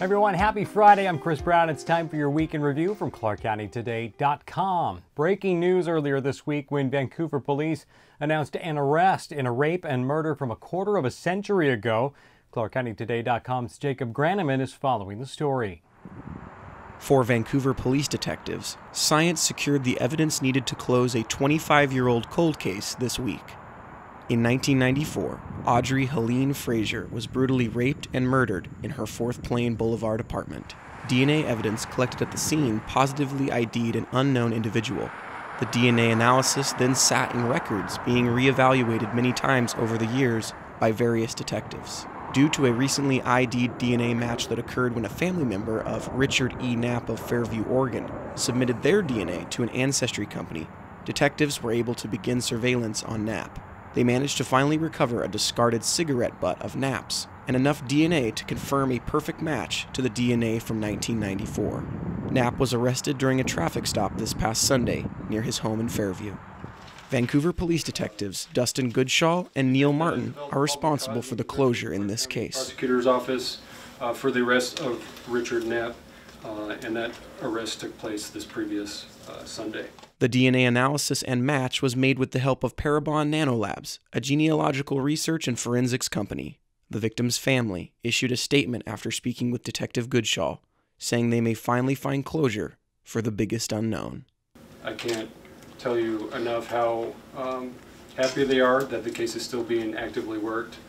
Everyone, happy Friday. I'm Chris Brown. It's time for your week in review from ClarkCountyToday.com. Breaking news earlier this week when Vancouver police announced an arrest in a rape and murder from a quarter of a century ago. ClarkCountyToday.com's Jacob Graneman is following the story. For Vancouver police detectives, science secured the evidence needed to close a 25-year-old cold case this week. In 1994, Audrey Helene Frazier was brutally raped and murdered in her Fourth Plain Boulevard apartment. DNA evidence collected at the scene positively ID'd an unknown individual. The DNA analysis then sat in records, being reevaluated many times over the years by various detectives. Due to a recently ID'd DNA match that occurred when a family member of Richard E. Knapp of Fairview, Oregon, submitted their DNA to an ancestry company, detectives were able to begin surveillance on Knapp. They managed to finally recover a discarded cigarette butt of Knapp's and enough DNA to confirm a perfect match to the DNA from 1994. Knapp was arrested during a traffic stop this past Sunday near his home in Fairview. Vancouver police detectives Dustin Goodshaw and Neil Martin are responsible for the closure in this case. Prosecutor's office for the arrest of Richard Knapp, and that arrest took place this previous Sunday. The DNA analysis and match was made with the help of Parabon Nanolabs, a genealogical research and forensics company. The victim's family issued a statement after speaking with Detective Goodshaw, saying they may finally find closure for the biggest unknown. I can't tell you enough how happy they are that the case is still being actively worked,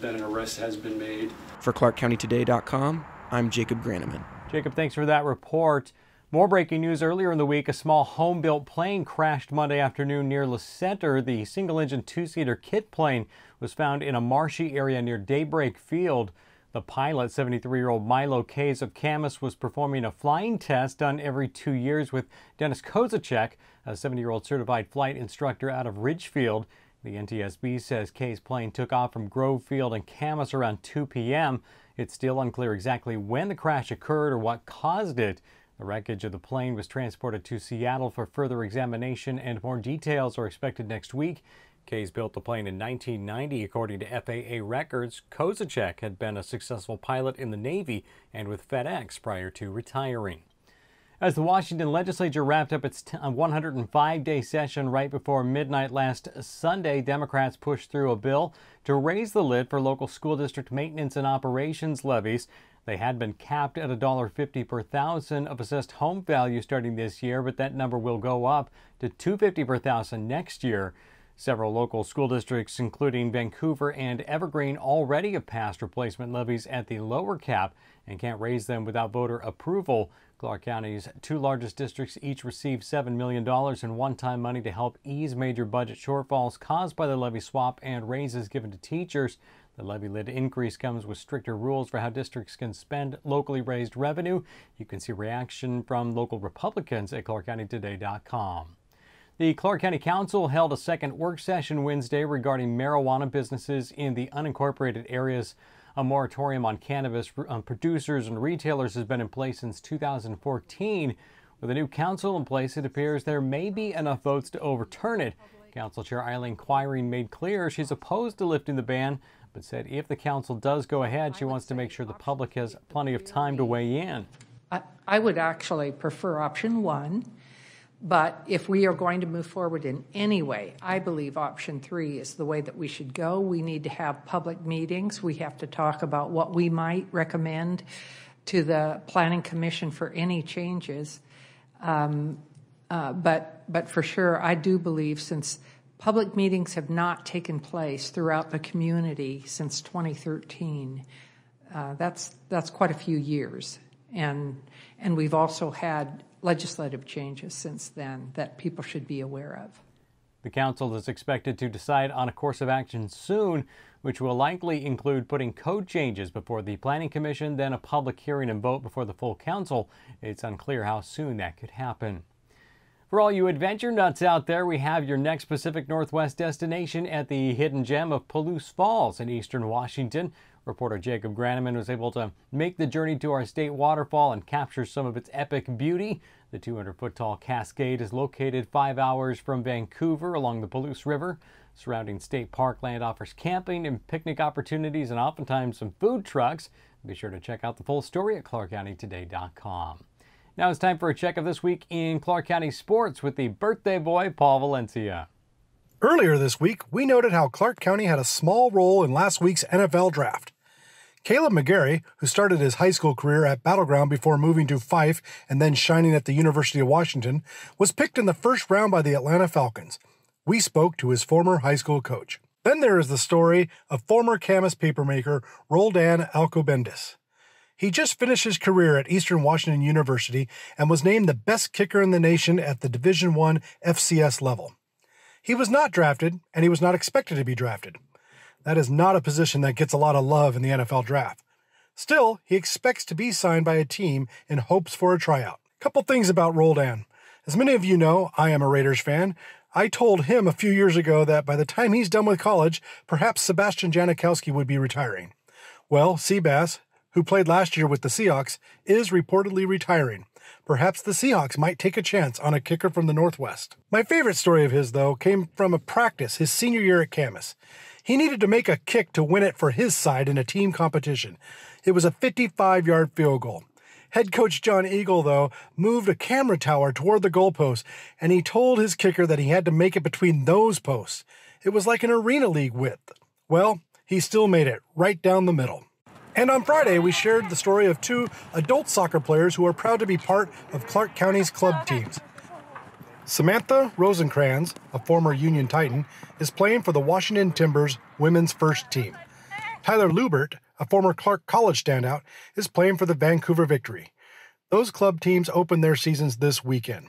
that an arrest has been made. For ClarkCountyToday.com, I'm Jacob Graneman. Jacob, thanks for that report. More breaking news earlier in the week. A small home-built plane crashed Monday afternoon near Le Center. The single-engine two-seater KITT plane was found in a marshy area near Daybreak Field. The pilot, 73-year-old Milo Kays of Camas, was performing a flying test done every 2 years with Dennis Kozacek, a 70-year-old certified flight instructor out of Ridgefield. The NTSB says Kays' plane took off from Grove Field in Camas around 2 p.m. It's still unclear exactly when the crash occurred or what caused it. The wreckage of the plane was transported to Seattle for further examination, and more details are expected next week. Kays built the plane in 1990, according to FAA records. Kozacek had been a successful pilot in the Navy and with FedEx prior to retiring. As the Washington legislature wrapped up its 105-day session right before midnight last Sunday, Democrats pushed through a bill to raise the lid for local school district maintenance and operations levies. They had been capped at $1.50 per thousand of assessed home value starting this year, but that number will go up to $2.50 per thousand next year. Several local school districts, including Vancouver and Evergreen, already have passed replacement levies at the lower cap and can't raise them without voter approval. Clark County's two largest districts each received $7 million in one-time money to help ease major budget shortfalls caused by the levy swap and raises given to teachers. The levy lid increase comes with stricter rules for how districts can spend locally raised revenue. You can see reaction from local Republicans at ClarkCountyToday.com. The Clark County Council held a second work session Wednesday regarding marijuana businesses in the unincorporated areas. A moratorium on cannabis producers and retailers has been in place since 2014. With a new council in place, it appears there may be enough votes to overturn it. Council Chair Eileen Quiring made clear she's opposed to lifting the ban, but said if the council does go ahead, she wants to make sure the public has plenty of time to weigh in. I would actually prefer option one, but if we are going to move forward in any way, I believe option three is the way that we should go. We need to have public meetings. We have to talk about what we might recommend to the Planning Commission for any changes. But for sure, I do believe since public meetings have not taken place throughout the community since 2013, that's quite a few years. And we've also had legislative changes since then that people should be aware of. The council is expected to decide on a course of action soon, which will likely include putting code changes before the Planning Commission, then a public hearing and vote before the full council. It's unclear how soon that could happen. For all you adventure nuts out there, we have your next Pacific Northwest destination at the hidden gem of Palouse Falls in eastern Washington. Reporter Jacob Graneman was able to make the journey to our state waterfall and capture some of its epic beauty. The 200-foot-tall cascade is located 5 hours from Vancouver along the Palouse River. Surrounding state parkland offers camping and picnic opportunities and oftentimes some food trucks. Be sure to check out the full story at ClarkCountyToday.com. Now it's time for a check of this week in Clark County sports with the birthday boy, Paul Valencia. Earlier this week, we noted how Clark County had a small role in last week's NFL draft. Caleb McGarry, who started his high school career at Battleground before moving to Fife and then shining at the University of Washington, was picked in the first round by the Atlanta Falcons. We spoke to his former high school coach. Then there is the story of former Camas papermaker Roldan Alcobendis. He just finished his career at Eastern Washington University and was named the best kicker in the nation at the Division I FCS level. He was not drafted, and he was not expected to be drafted. That is not a position that gets a lot of love in the NFL draft. Still, he expects to be signed by a team in hopes for a tryout. Couple things about Roldan. As many of you know, I am a Raiders fan. I told him a few years ago that by the time he's done with college, perhaps Sebastian Janikowski would be retiring. Well, Seabass, who played last year with the Seahawks, is reportedly retiring. Perhaps the Seahawks might take a chance on a kicker from the Northwest. My favorite story of his, though, came from a practice his senior year at Camas. He needed to make a kick to win it for his side in a team competition. It was a 55-yard field goal. Head coach John Eagle, though, moved a camera tower toward the goalpost, and he told his kicker that he had to make it between those posts. It was like an Arena League width. Well, he still made it right down the middle. And on Friday, we shared the story of two adult soccer players who are proud to be part of Clark County's club teams. Samantha Rosencrans, a former Union Titan, is playing for the Washington Timbers women's first team. Tyler Lubert, a former Clark College standout, is playing for the Vancouver Victory. Those club teams open their seasons this weekend.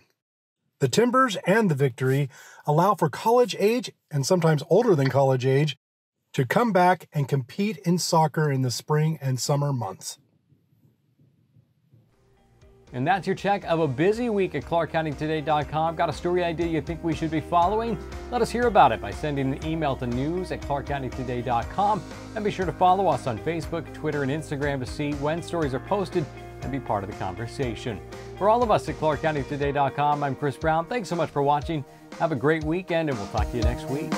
The Timbers and the Victory allow for college age, and sometimes older than college age, to come back and compete in soccer in the spring and summer months. And that's your check of a busy week at ClarkCountyToday.com. Got a story idea you think we should be following? Let us hear about it by sending an email to news@ClarkCountyToday.com. And be sure to follow us on Facebook, Twitter, and Instagram to see when stories are posted and be part of the conversation. For all of us at ClarkCountyToday.com, I'm Chris Brown. Thanks so much for watching. Have a great weekend, and we'll talk to you next week.